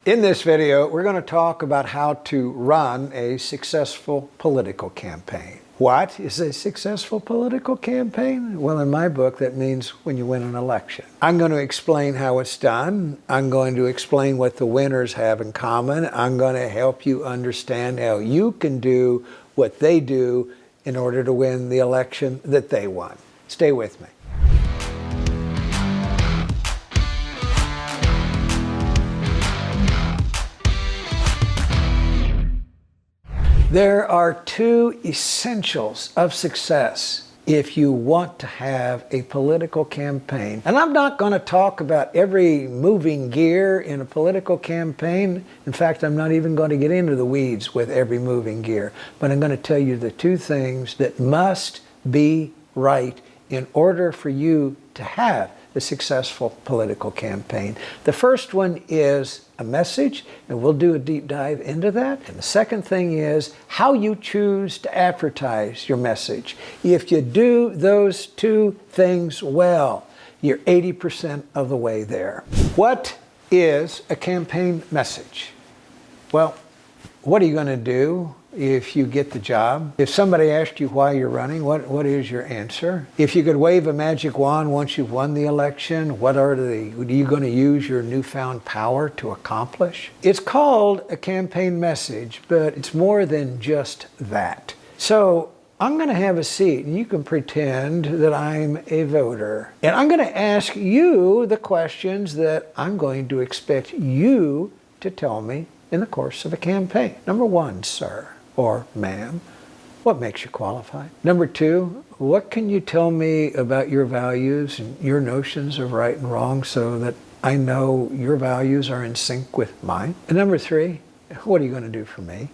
In this video, we're going to talk about how to run a successful political campaign. What is a successful political campaign? Well, in my book, that means when you win an election. I'm going to explain how it's done. I'm going to explain what the winners have in common. I'm going to help you understand how you can do what they do in order to win the election that they won. Stay with me. There are two essentials of success if you want to have a political campaign. And I'm not going to talk about every moving gear in a political campaign. In fact, I'm not even going to get into the weeds with every moving gear. But I'm going to tell you the two things that must be right in order for you to have a successful political campaign. The first one is a message, and we'll do a deep dive into that. And the second thing is how you choose to advertise your message. If you do those two things well, you're 80% of the way there. What is a campaign message? Well, what are you going to do if you get the job? If somebody asked you why you're running, what is your answer? If you could wave a magic wand once you've won the election, what are you going to use your newfound power to accomplish? It's called a campaign message, but it's more than just that. So I'm going to have a seat, and you can pretend that I'm a voter. And I'm going to ask you the questions that I'm going to expect you to tell me in the course of a campaign. Number one, sir or ma'am, what makes you qualified? Number two, what can you tell me about your values and your notions of right and wrong so that I know your values are in sync with mine? And number three, what are you going to do for me?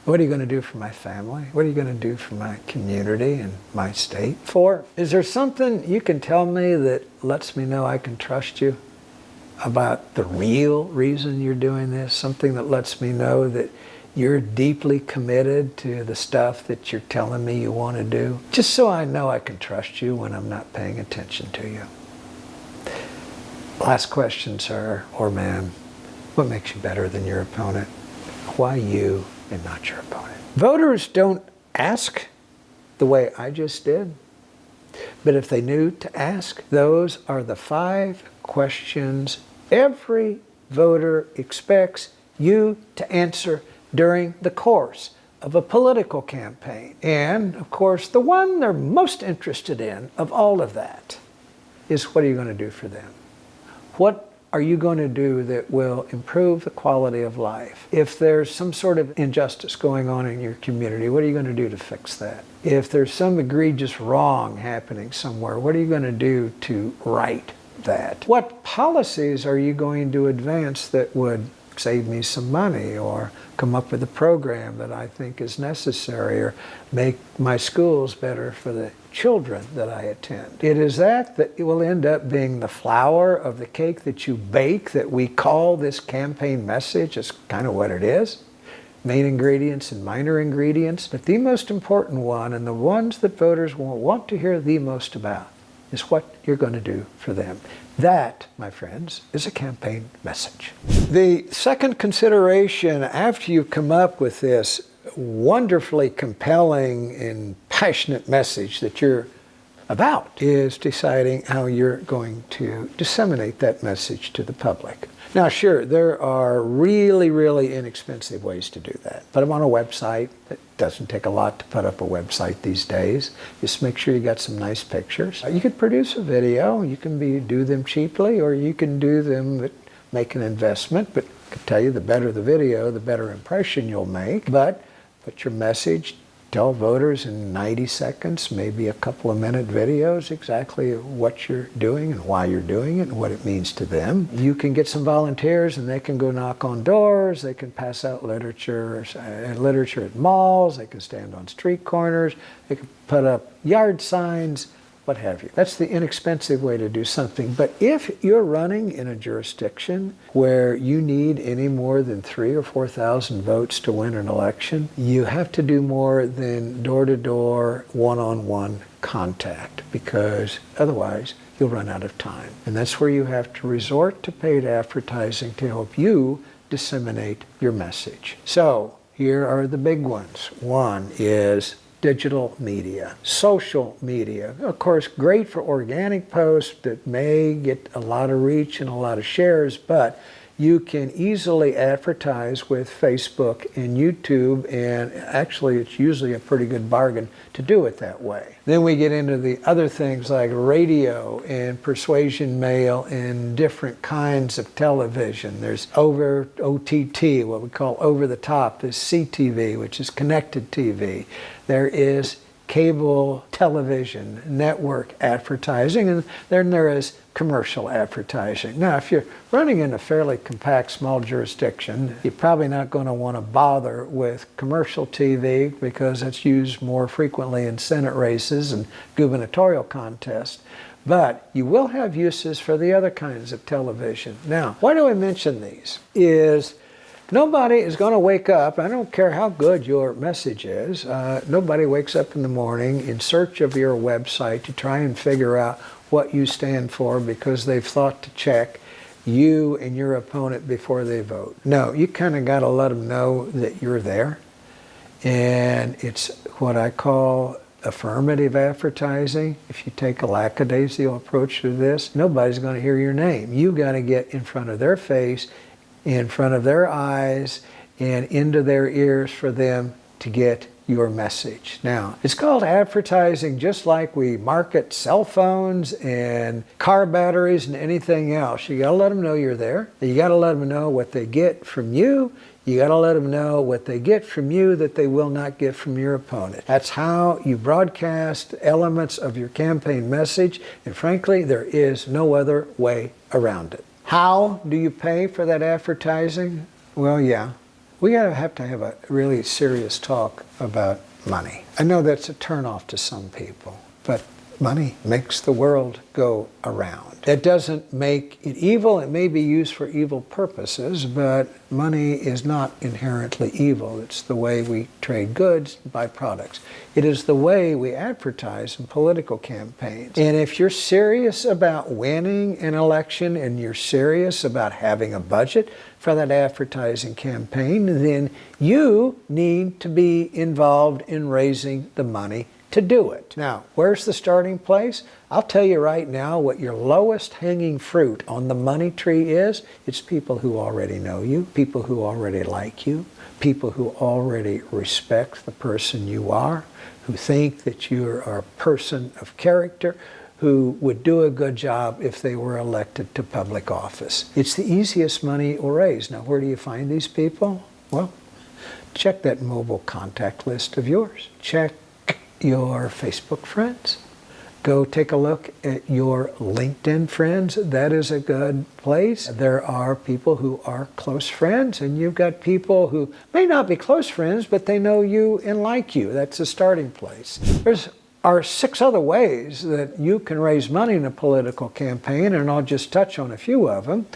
What are you going to do for my family? What are you going to do for my community and my state? Four, is there something you can tell me that lets me know I can trust you about the real reason you're doing this? Something that lets me know that you're deeply committed to the stuff that you're telling me you want to do, just so I know I can trust you when I'm not paying attention to you. Last question, sir or ma'am. What makes you better than your opponent? Why you and not your opponent? Voters don't ask the way I just did, but if they knew to ask, those are the 5 questions every voter expects you to answer during the course of a political campaign. And of course, the one they're most interested in of all of that is, what are you going to do for them? What are you going to do that will improve the quality of life? If there's some sort of injustice going on in your community, what are you going to do to fix that? If there's some egregious wrong happening somewhere, what are you going to do to right that? What policies are you going to advance that would save me some money, or come up with a program that I think is necessary, or make my schools better for the children that I attend? It is that it will end up being the flour of the cake that you bake that we call this campaign message. It's kind of what it is. Main ingredients and minor ingredients. But the most important one, and the ones that voters will want to hear the most about, is what you're going to do for them. That, my friends, is a campaign message. The second consideration after you come up with this wonderfully compelling and passionate message that you're about is deciding how you're going to disseminate that message to the public. Now, sure, there are really, really inexpensive ways to do that. Put them on a website. It doesn't take a lot to put up a website these days. Just make sure you got some nice pictures. You could produce a video. You can do them cheaply, or you can do them but make an investment. But I can tell you, the better the video, the better impression you'll make. But put your message, tell voters in 90 seconds, maybe a couple of minute videos, exactly what you're doing and why you're doing it and what it means to them. You can get some volunteers, and they can go knock on doors. They can pass out literature at malls. They can stand on street corners. They can put up yard signs, what have you. That's the inexpensive way to do something. But if you're running in a jurisdiction where you need any more than 3,000 or 4,000 votes to win an election, you have to do more than door-to-door, one-on-one contact, because otherwise you'll run out of time. And that's where you have to resort to paid advertising to help you disseminate your message. So here are the big ones. One is digital media, social media. Of course, great for organic posts that may get a lot of reach and a lot of shares, but you can easily advertise with Facebook and YouTube, and actually it's usually a pretty good bargain to do it that way. Then we get into the other things like radio and persuasion mail and different kinds of television. There's over OTT, what we call over the top. There's CTV, which is connected TV. There is cable television network advertising, and then there is commercial advertising. Now, if you're running in a fairly compact small jurisdiction, you're probably not going to want to bother with commercial TV because it's used more frequently in Senate races and gubernatorial contests. But you will have uses for the other kinds of television. Now, why do I mention these? Nobody is going to wake up, I don't care how good your message is, nobody wakes up in the morning in search of your website to try and figure out what you stand for because they've thought to check you and your opponent before they vote. No, you kind of got to let them know that you're there. And it's what I call affirmative advertising. If you take a lackadaisical approach to this, nobody's going to hear your name. You got to get in front of their face, in front of their eyes, and into their ears for them to get your message. Now, it's called advertising just like we market cell phones and car batteries and anything else. You got to let them know you're there. You got to let them know what they get from you. You got to let them know what they get from you that they will not get from your opponent. That's how you broadcast elements of your campaign message, and frankly, there is no other way around it. How do you pay for that advertising? Well, yeah, we have to have a really serious talk about money. I know that's a turnoff to some people, but money makes the world go around. That doesn't make it evil. It may be used for evil purposes, but money is not inherently evil. It's the way we trade goods and buy products. It is the way we advertise in political campaigns. And if you're serious about winning an election and you're serious about having a budget for that advertising campaign, then you need to be involved in raising the money to do it. Now, where's the starting place? I'll tell you right now what your lowest hanging fruit on the money tree is. It's people who already know you, people who already like you, people who already respect the person you are, who think that you are a person of character, who would do a good job if they were elected to public office. It's the easiest money you'll raise. Now, where do you find these people? Well, check that mobile contact list of yours. Check your Facebook friends. Go take a look at your LinkedIn friends. That is a good place. There are people who are close friends, and you've got people who may not be close friends, but they know you and like you. That's a starting place. There are 6 other ways that you can raise money in a political campaign, and I'll just touch on a few of them.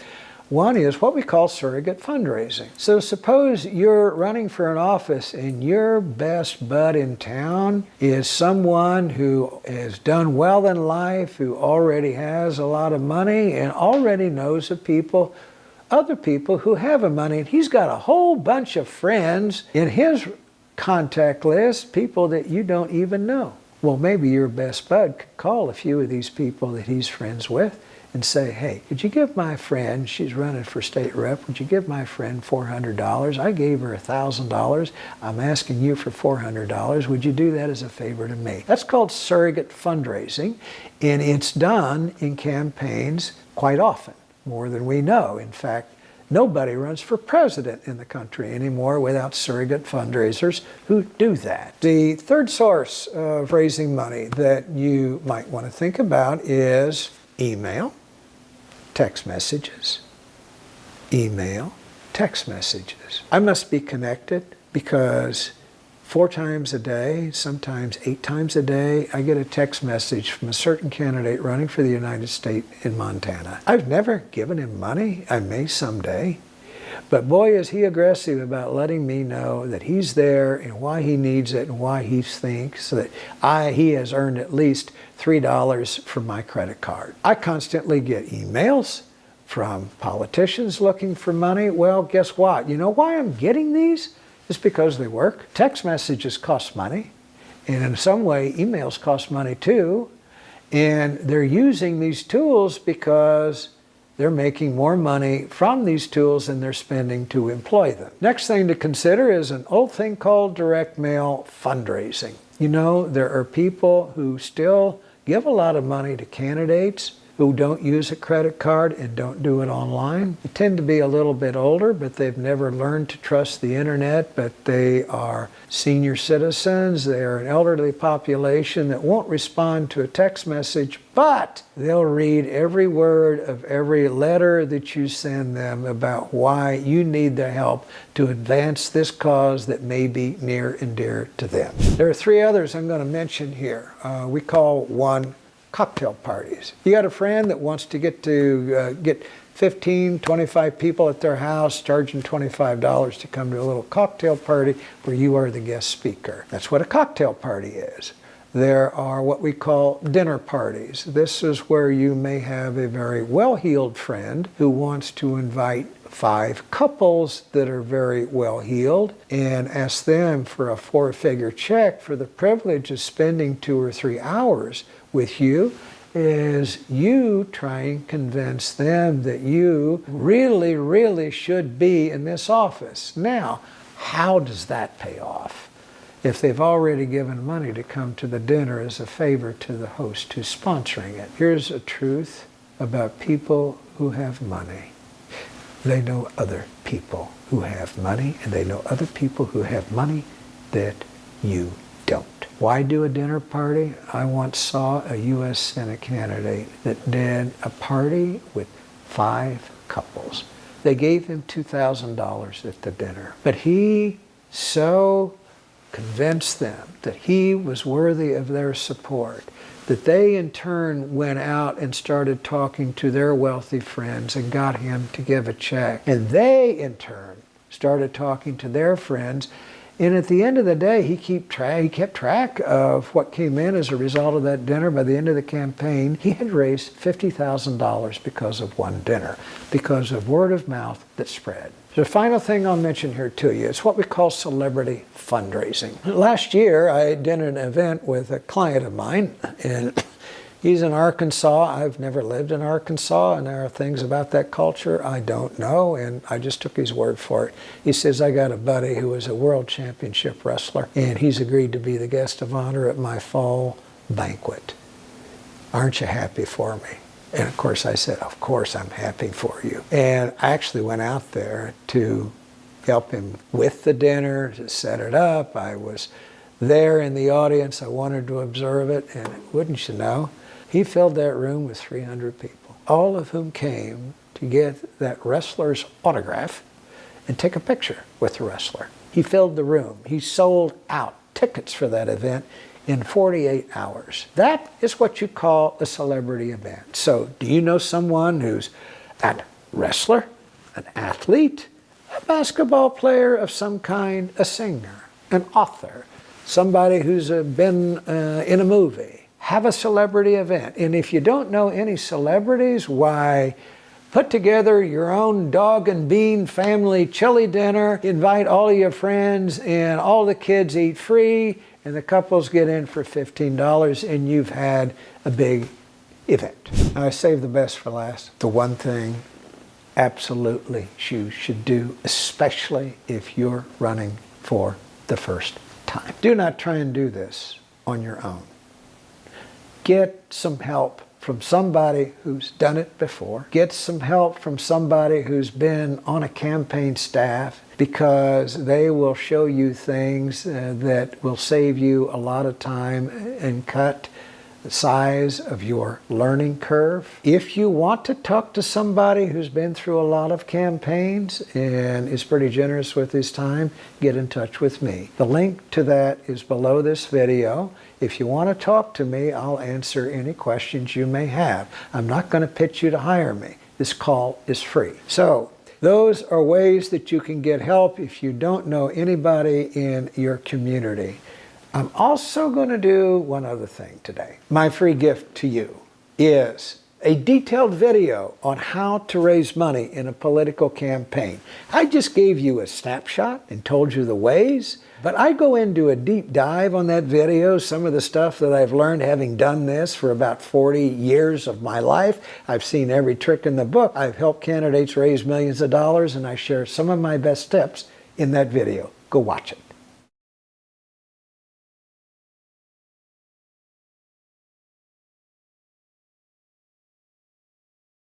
One is what we call surrogate fundraising. So suppose you're running for an office and your best bud in town is someone who has done well in life, who already has a lot of money and already knows of people, other people who have money. And he's got a whole bunch of friends in his contact list, people that you don't even know. Well, maybe your best bud could call a few of these people that he's friends with and say, hey, could you give my friend, she's running for state rep, would you give my friend $400? I gave her $1,000. I'm asking you for $400. Would you do that as a favor to me? That's called surrogate fundraising, and it's done in campaigns quite often, more than we know. In fact, nobody runs for president in the country anymore without surrogate fundraisers who do that. The third source of raising money that you might want to think about is email, text messages, email, text messages. I must be connected because 4 times a day, sometimes 8 times a day, I get a text message from a certain candidate running for the United States in Montana. I've never given him money. I may someday. But boy, is he aggressive about letting me know that he's there and why he needs it and why he thinks that he has earned at least $3 from my credit card. I constantly get emails from politicians looking for money. Well, guess what? You know why I'm getting these? It's because they work. Text messages cost money. And in some way, emails cost money too. And they're using these tools because they're making more money from these tools than they're spending to employ them. Next thing to consider is an old thing called direct mail fundraising. You know, there are people who still give a lot of money to candidates who don't use a credit card and don't do it online. They tend to be a little bit older, but they've never learned to trust the internet, but they are senior citizens. They are an elderly population that won't respond to a text message, but they'll read every word of every letter that you send them about why you need their help to advance this cause that may be near and dear to them. There are three others I'm going to mention here. We call one cocktail parties. You got a friend that wants to get 15, 25 people at their house, charging $25 to come to a little cocktail party where you are the guest speaker. That's what a cocktail party is. There are what we call dinner parties. This is where you may have a very well-heeled friend who wants to invite 5 couples that are very well-heeled and ask them for a 4-figure check for the privilege of spending 2 or 3 hours with you, is you try and convince them that you really, really should be in this office. Now, how does that pay off? If they've already given money to come to the dinner as a favor to the host who's sponsoring it. Here's a truth about people who have money. They know other people who have money, and they know other people who have money that you don't. Why do a dinner party? I once saw a U.S. Senate candidate that did a party with 5 couples. They gave him $2,000 at the dinner. But he so convinced them that he was worthy of their support that they in turn went out and started talking to their wealthy friends and got him to give a check. And they in turn started talking to their friends. And at the end of the day, he kept track of what came in as a result of that dinner. By the end of the campaign, he had raised $50,000 because of one dinner, because of word of mouth that spread. The final thing I'll mention here to you is what we call celebrity fundraising. Last year, I did an event with a client of mine, and he's in Arkansas. I've never lived in Arkansas, and there are things about that culture I don't know, and I just took his word for it. He says, I got a buddy who is a world championship wrestler, and he's agreed to be the guest of honor at my fall banquet. Aren't you happy for me? And of course I said, of course I'm happy for you. And I actually went out there to help him with the dinner, to set it up. I was there in the audience. I wanted to observe it, and wouldn't you know, he filled that room with 300 people, all of whom came to get that wrestler's autograph and take a picture with the wrestler. He filled the room. He sold out tickets for that event in 48 hours. That is what you call a celebrity event. So do you know someone who's a wrestler, an athlete, a basketball player of some kind, a singer, an author, somebody who's been in a movie? Have a celebrity event. And if you don't know any celebrities, why, put together your own dog and bean family chili dinner, invite all of your friends, and all the kids eat free, and the couples get in for $15, and you've had a big event. Now, I saved the best for last. The one thing absolutely you should do, especially if you're running for the first time. Do not try and do this on your own. Get some help from somebody who's done it before. Get some help from somebody who's been on a campaign staff, because they will show you things that will save you a lot of time and cut the size of your learning curve. If you want to talk to somebody who's been through a lot of campaigns and is pretty generous with his time, get in touch with me. The link to that is below this video. If you want to talk to me, I'll answer any questions you may have. I'm not going to pitch you to hire me. This call is free. So Those are ways that you can get help if you don't know anybody in your community. I'm also going to do one other thing today. My free gift to you is a detailed video on how to raise money in a political campaign. I just gave you a snapshot and told you the ways, but I go into a deep dive on that video, some of the stuff that I've learned having done this for about 40 years of my life. I've seen every trick in the book. I've helped candidates raise millions of dollars, and I share some of my best tips in that video. Go watch it.